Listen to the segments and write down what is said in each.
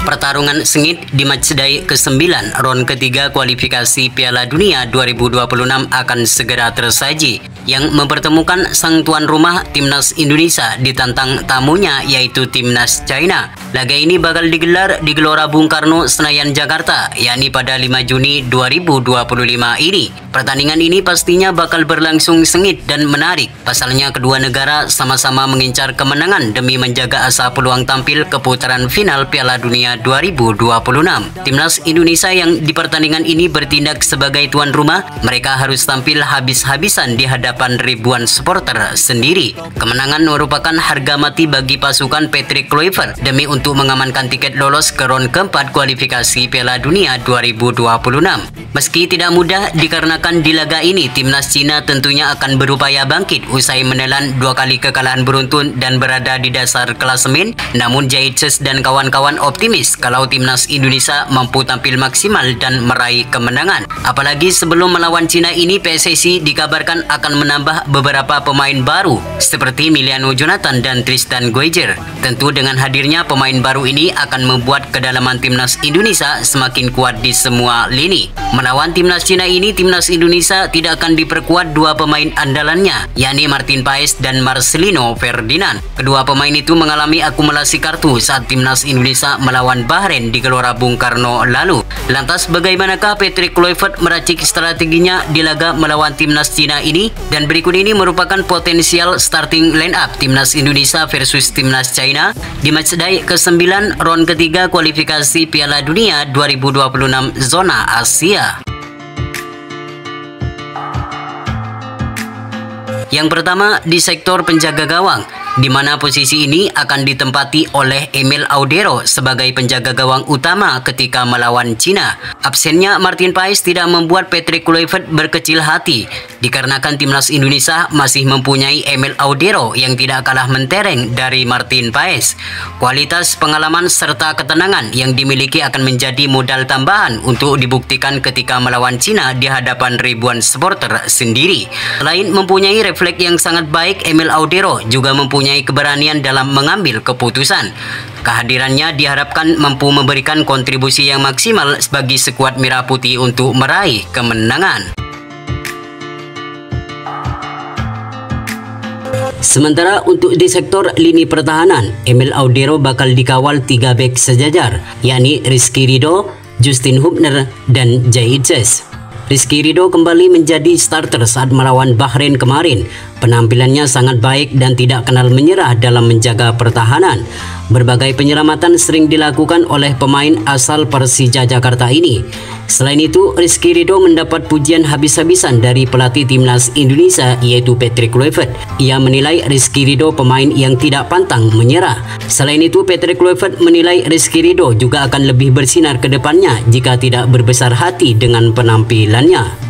Pertarungan sengit di matchday ke-9 ronde ketiga kualifikasi Piala Dunia 2026 akan segera tersaji, yang mempertemukan sang tuan rumah Timnas Indonesia ditantang tamunya yaitu Timnas China. Laga ini bakal digelar di Gelora Bung Karno, Senayan, Jakarta, yakni pada 5 Juni 2025 ini. Pertandingan ini pastinya bakal berlangsung sengit dan menarik. Pasalnya kedua negara sama-sama mengincar kemenangan demi menjaga asa peluang tampil ke putaran final Piala Dunia 2026. Timnas Indonesia yang di pertandingan ini bertindak sebagai tuan rumah, mereka harus tampil habis-habisan di hadapan ribuan supporter sendiri. Kemenangan merupakan harga mati bagi pasukan Patrick Kluivert demi untuk mengamankan tiket lolos ke ronde keempat kualifikasi Piala Dunia 2026. Meski tidak mudah dikarenakan di laga ini Timnas Cina tentunya akan berupaya bangkit usai menelan 2 kali kekalahan beruntun dan berada di dasar klasemen, namun Jaitses dan kawan-kawan optimis kalau Timnas Indonesia mampu tampil maksimal dan meraih kemenangan. Apalagi sebelum melawan Cina ini PSSI dikabarkan akan menambah beberapa pemain baru seperti Miliano Jonathan dan Tristan Guejer. Tentu dengan hadirnya pemain baru ini akan membuat kedalaman Timnas Indonesia semakin kuat di semua lini. Melawan Timnas Cina ini, Timnas Indonesia tidak akan diperkuat 2 pemain andalannya, yakni Martin Paes dan Marcelino Ferdinand. Kedua pemain itu mengalami akumulasi kartu saat Timnas Indonesia melawan Bahrain di Gelora Bung Karno lalu. Lantas bagaimanakah Patrick Kluivert meracik strateginya di laga melawan Timnas Cina ini? Dan berikut ini merupakan potensial starting line up Timnas Indonesia versus Timnas China di matchday ke-9 ronde ketiga kualifikasi Piala Dunia 2026 zona Asia. Yang pertama di sektor penjaga gawang, di mana posisi ini akan ditempati oleh Emil Audero sebagai penjaga gawang utama ketika melawan Cina. Absennya Martin Paes tidak membuat Patrick Kluivert berkecil hati, dikarenakan Timnas Indonesia masih mempunyai Emil Audero yang tidak kalah mentereng dari Martin Paes. Kualitas, pengalaman, serta ketenangan yang dimiliki akan menjadi modal tambahan untuk dibuktikan ketika melawan Cina di hadapan ribuan supporter sendiri. Selain mempunyai refleks yang sangat baik, Emil Audero juga mempunyai keberanian dalam mengambil keputusan. Kehadirannya diharapkan mampu memberikan kontribusi yang maksimal bagi skuad Merah Putih untuk meraih kemenangan. Sementara untuk di sektor lini pertahanan, Emil Audero bakal dikawal 3 bek sejajar, yakni Rizky Ridho, Justin Hubner, dan Jaitses. Rizky Ridho kembali menjadi starter saat melawan Bahrain kemarin. Penampilannya sangat baik dan tidak kenal menyerah dalam menjaga pertahanan. Berbagai penyelamatan sering dilakukan oleh pemain asal Persija Jakarta ini. Selain itu, Rizky Ridho mendapat pujian habis-habisan dari pelatih Timnas Indonesia yaitu Patrick Kluivert. Ia menilai Rizky Ridho pemain yang tidak pantang menyerah. Selain itu, Patrick Kluivert menilai Rizky Ridho juga akan lebih bersinar ke depannya jika tidak berbesar hati dengan penampilannya.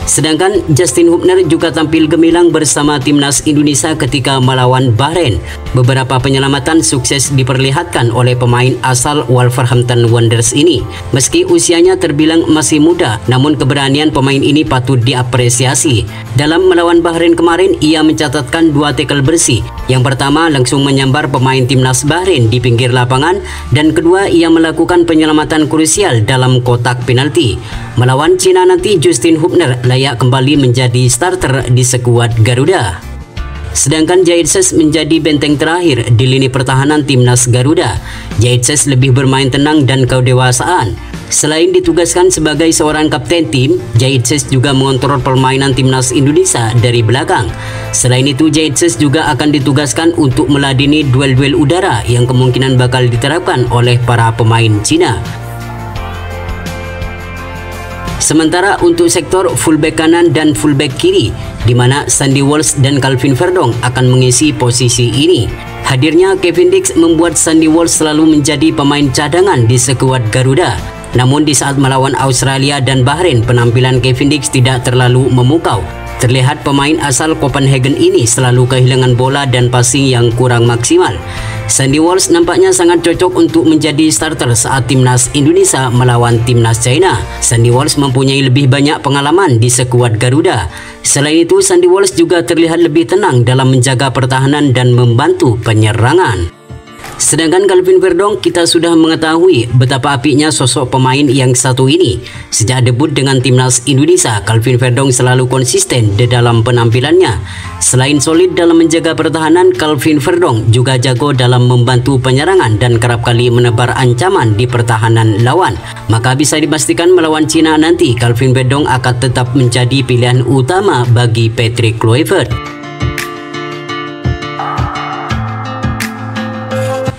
Sedangkan Justin Hubner juga tampil gemilang bersama Timnas Indonesia ketika melawan Bahrain. Beberapa penyelamatan sukses diperlihatkan oleh pemain asal Wolverhampton Wanderers ini. Meski usianya terbilang masih muda, namun keberanian pemain ini patut diapresiasi. Dalam melawan Bahrain kemarin, ia mencatatkan 2 tackle bersih. Yang pertama langsung menyambar pemain Timnas Bahrain di pinggir lapangan, dan kedua ia melakukan penyelamatan krusial dalam kotak penalti. Melawan Cina nanti, Justin Hubner layak kembali menjadi starter di skuad Garuda. Sedangkan Jaitses menjadi benteng terakhir di lini pertahanan Timnas Garuda. Jaitses lebih bermain tenang dan kedewasaan. Selain ditugaskan sebagai seorang kapten tim, Jaitses juga mengontrol permainan Timnas Indonesia dari belakang. Selain itu, Jaitses juga akan ditugaskan untuk meladeni duel-duel udara yang kemungkinan bakal diterapkan oleh para pemain Cina. Sementara untuk sektor fullback kanan dan fullback kiri, di mana Sandy Walsh dan Calvin Verdong akan mengisi posisi ini. Hadirnya Kevin Dix membuat Sandy Walsh selalu menjadi pemain cadangan di skuad Garuda. Namun di saat melawan Australia dan Bahrain, penampilan Kevin Dix tidak terlalu memukau. Terlihat pemain asal Copenhagen ini selalu kehilangan bola dan passing yang kurang maksimal. Sandy Walsh nampaknya sangat cocok untuk menjadi starter saat Timnas Indonesia melawan Timnas China. Sandy Walsh mempunyai lebih banyak pengalaman di skuad Garuda. Selain itu, Sandy Walsh juga terlihat lebih tenang dalam menjaga pertahanan dan membantu penyerangan. Sedangkan Calvin Verdong, kita sudah mengetahui betapa apinya sosok pemain yang satu ini. Sejak debut dengan timnas Indonesia, Calvin Verdong selalu konsisten di dalam penampilannya. Selain solid dalam menjaga pertahanan, Calvin Verdong juga jago dalam membantu penyerangan dan kerap kali menebar ancaman di pertahanan lawan. Maka bisa dipastikan melawan Cina nanti, Calvin Verdong akan tetap menjadi pilihan utama bagi Patrick Kluivert.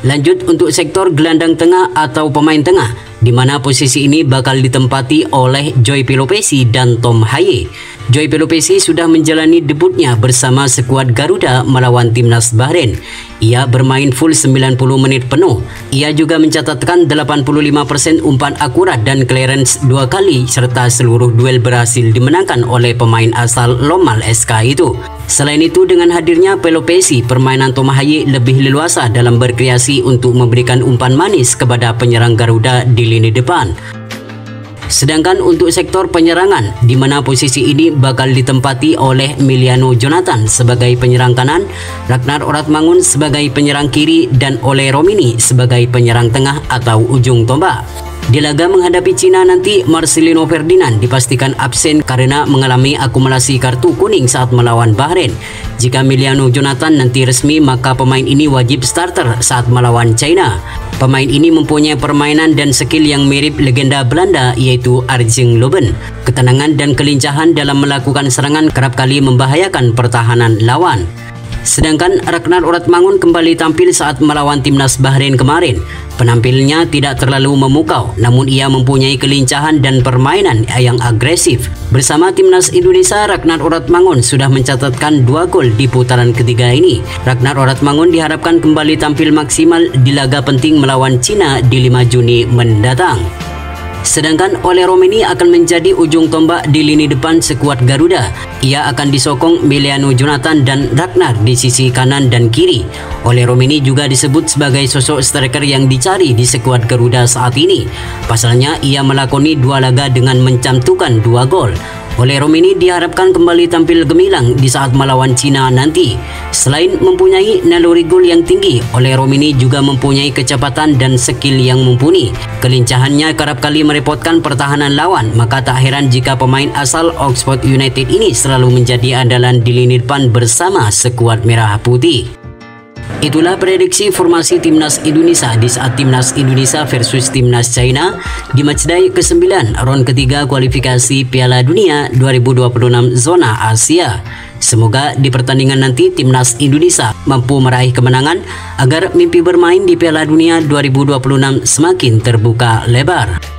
Lanjut untuk sektor gelandang tengah atau pemain tengah, di mana posisi ini bakal ditempati oleh Joy Pelopessy dan Tom Haye. Joy Pelopessy sudah menjalani debutnya bersama skuad Garuda melawan timnas Bahrain. Ia bermain full 90 menit penuh. Ia juga mencatatkan 85% umpan akurat dan clearance 2 kali serta seluruh duel berhasil dimenangkan oleh pemain asal Lomal SK itu. Selain itu, dengan hadirnya Pelopessy, permainan Tom Haye lebih leluasa dalam berkreasi untuk memberikan umpan manis kepada penyerang Garuda di lini depan. Sedangkan untuk sektor penyerangan, di mana posisi ini bakal ditempati oleh Emiliano Jonathan sebagai penyerang kanan, Ragnar Oratmangun sebagai penyerang kiri, dan Ole Romini sebagai penyerang tengah atau ujung tombak. Di laga menghadapi Cina nanti, Marcelino Ferdinand dipastikan absen karena mengalami akumulasi kartu kuning saat melawan Bahrain. Jika Emiliano Jonathan nanti resmi, maka pemain ini wajib starter saat melawan China. Pemain ini mempunyai permainan dan skill yang mirip legenda Belanda, yaitu Arjen Robben. Ketenangan dan kelincahan dalam melakukan serangan kerap kali membahayakan pertahanan lawan. Sedangkan Ragnar Oratmangun kembali tampil saat melawan timnas Bahrain kemarin. Penampilannya tidak terlalu memukau, namun ia mempunyai kelincahan dan permainan yang agresif. Bersama timnas Indonesia, Ragnar Oratmangun sudah mencatatkan 2 gol di putaran ketiga ini. Ragnar Oratmangun diharapkan kembali tampil maksimal di laga penting melawan Cina di 5 Juni mendatang. Sedangkan Ole Romini akan menjadi ujung tombak di lini depan skuad Garuda. Ia akan disokong Emiliano Jonathan dan Ragnar di sisi kanan dan kiri. Ole Romini juga disebut sebagai sosok striker yang dicari di skuad Garuda saat ini. Pasalnya, ia melakoni 2 laga dengan mencantumkan 2 gol. Ole Romini diharapkan kembali tampil gemilang di saat melawan Cina nanti. Selain mempunyai naluri gol yang tinggi, Ole Romini juga mempunyai kecepatan dan skill yang mumpuni. Kelincahannya kerap kali merepotkan pertahanan lawan, maka tak heran jika pemain asal Oxford United ini selalu menjadi andalan di lini depan bersama skuad merah putih. Itulah prediksi formasi timnas Indonesia di saat timnas Indonesia versus timnas China di matchday ke-9 ron ketiga kualifikasi Piala Dunia 2026 zona Asia. Semoga di pertandingan nanti timnas Indonesia mampu meraih kemenangan agar mimpi bermain di Piala Dunia 2026 semakin terbuka lebar.